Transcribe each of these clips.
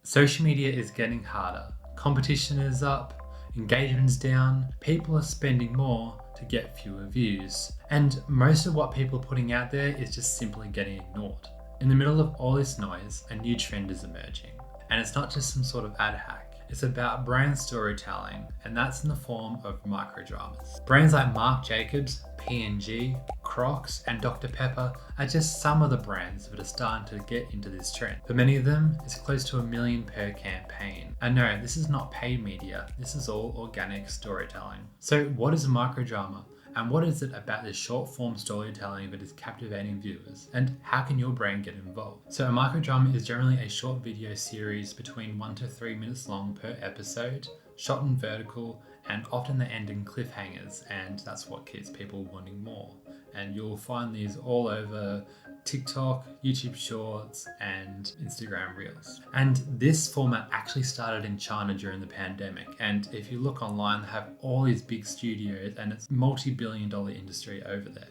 Social media is getting harder. Competition is up, engagement's down, people are spending more to get fewer views. And most of what people are putting out there is just simply getting ignored. In the middle of all this noise, a new trend is emerging. And it's not just some sort of ad hack. It's about brand storytelling, and that's in the form of microdramas. Brands like Marc Jacobs, P&G, Crocs, and Dr. Pepper are just some of the brands that are starting to get into this trend. For many of them, it's close to $1 million per campaign. And no, this is not paid media, this is all organic storytelling. So what is a microdrama? And what is it about this short form storytelling that is captivating viewers? And how can your brand get involved? So a microdrama is generally a short video series between 1 to 3 minutes long per episode, shot in vertical, and often they end in cliffhangers, and that's what keeps people wanting more. And you'll find these all over TikTok, YouTube Shorts, and Instagram Reels. And this format actually started in China during the pandemic. And if you look online, they have all these big studios and it's multi-billion-dollar industry over there.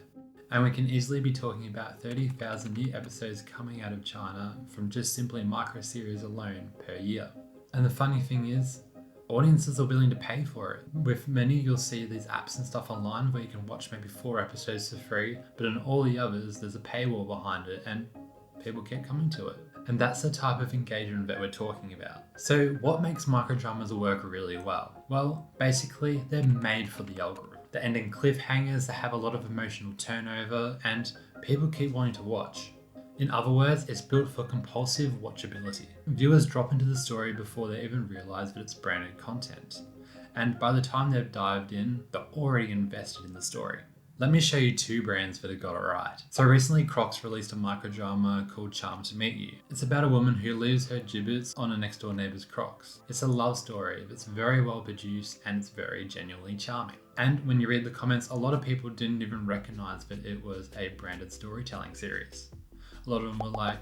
And we can easily be talking about 30,000 new episodes coming out of China from just simply Microseries alone per year. And the funny thing is, audiences are willing to pay for it. With many, you'll see these apps and stuff online where you can watch maybe 4 episodes for free, but in all the others, there's a paywall behind it and people keep coming to it. And that's the type of engagement that we're talking about. So what makes microdramas work really well? Well, basically, they're made for the algorithm. They end in cliffhangers, they have a lot of emotional turnover, and people keep wanting to watch. In other words, it's built for compulsive watchability. Viewers drop into the story before they even realize that it's branded content. And by the time they've dived in, they're already invested in the story. Let me show you 2 brands that have got it right. So recently Crocs released a microdrama called Charmed to Meet You. It's about a woman who leaves her giblets on a next door neighbor's Crocs. It's a love story that's very well produced and it's very genuinely charming. And when you read the comments, a lot of people didn't even recognize that it was a branded storytelling series. A lot of them were like,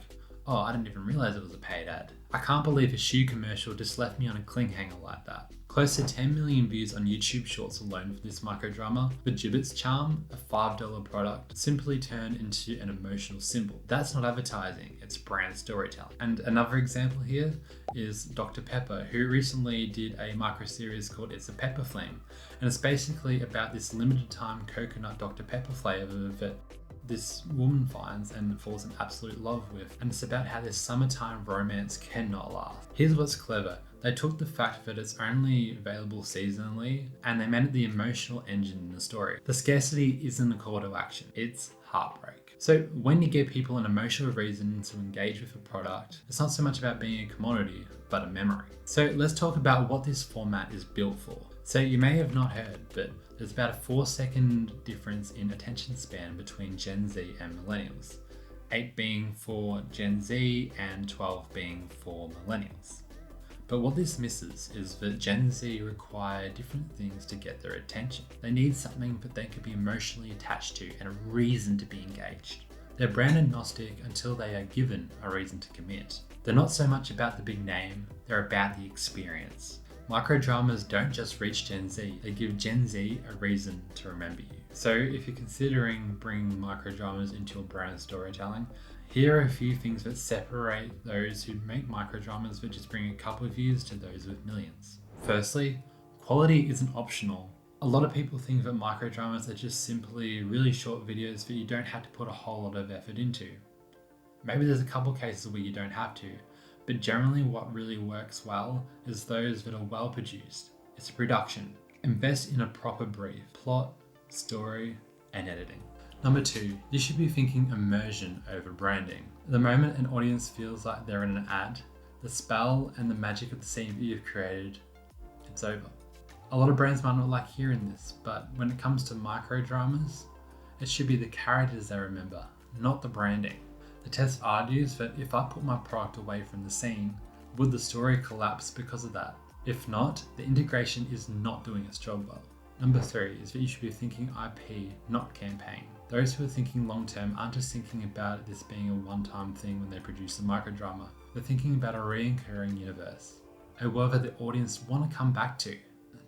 oh, I didn't even realize it was a paid ad. I can't believe a shoe commercial just left me on a cliffhanger like that. Close to 10 million views on YouTube Shorts alone for this microdrama. The Gibbets charm, a $5 product, simply turned into an emotional symbol. That's not advertising, it's brand storytelling. And another example here is Dr. Pepper, who recently did a micro-series called It's a Pepper Fling. And it's basically about this limited time coconut Dr. Pepper flavor that this woman finds and falls in absolute love with, and it's about how this summertime romance cannot last. Here's what's clever. They took the fact that it's only available seasonally and they made it the emotional engine in the story. The scarcity isn't a call to action, it's heartbreak. So when you give people an emotional reason to engage with a product, it's not so much about being a commodity, but a memory. So let's talk about what this format is built for. So you may have not heard, but there's about a 4-second difference in attention span between Gen Z and millennials. 8 being for Gen Z and 12 being for millennials. But what this misses is that Gen Z require different things to get their attention. They need something that they can be emotionally attached to and a reason to be engaged. They're brand agnostic until they are given a reason to commit. They're not so much about the big name, they're about the experience. Microdramas don't just reach Gen Z, they give Gen Z a reason to remember you. So if you're considering bringing microdramas into your brand storytelling, here are a few things that separate those who make microdramas that just bring a couple of views to those with millions. Firstly, quality isn't optional. A lot of people think that microdramas are just simply really short videos that you don't have to put a whole lot of effort into. Maybe there's a couple cases where you don't have to, but generally what really works well is those that are well produced. It's production. Invest in a proper brief, plot, story, and editing. Number 2, you should be thinking immersion over branding. The moment an audience feels like they're in an ad, the spell and the magic of the scene that you've created, it's over. A lot of brands might not like hearing this, but when it comes to microdramas, it should be the characters they remember, not the branding. The test argues that if I put my product away from the scene, would the story collapse because of that? If not, the integration is not doing its job well. Number 3 is that you should be thinking IP, not campaign. Those who are thinking long term aren't just thinking about this being a one-time thing when they produce a microdrama. They're thinking about a recurring universe, a world that the audience want to come back to.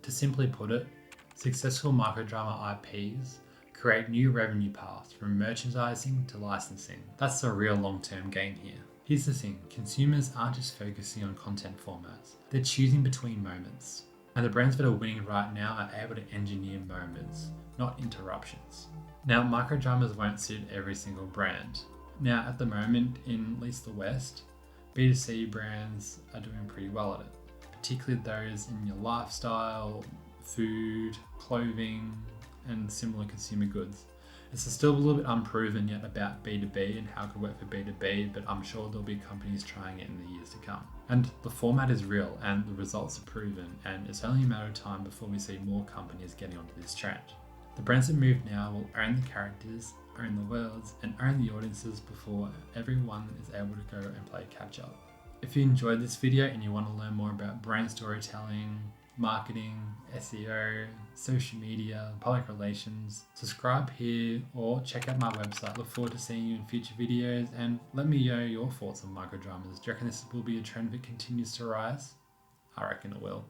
To simply put it, successful microdrama IPs create new revenue paths from merchandising to licensing. That's the real long-term game here. Here's the thing, consumers aren't just focusing on content formats, they're choosing between moments. And the brands that are winning right now are able to engineer moments, not interruptions. Now, microdramas won't suit every single brand. Now, at the moment, in at least the West, B2C brands are doing pretty well at it, particularly those in your lifestyle, food, clothing, and similar consumer goods. It's still a little bit unproven yet about B2B and how it could work for B2B, but I'm sure there'll be companies trying it in the years to come. And the format is real and the results are proven, and it's only a matter of time before we see more companies getting onto this trend. The brands that move now will own the characters, own the worlds, and own the audiences before everyone is able to go and play catch up. If you enjoyed this video and you want to learn more about brand storytelling, marketing, SEO, social media, public relations, subscribe here or check out my website. Look forward to seeing you in future videos, and let me know your thoughts on microdramas. Do you reckon this will be a trend that continues to rise? I reckon it will.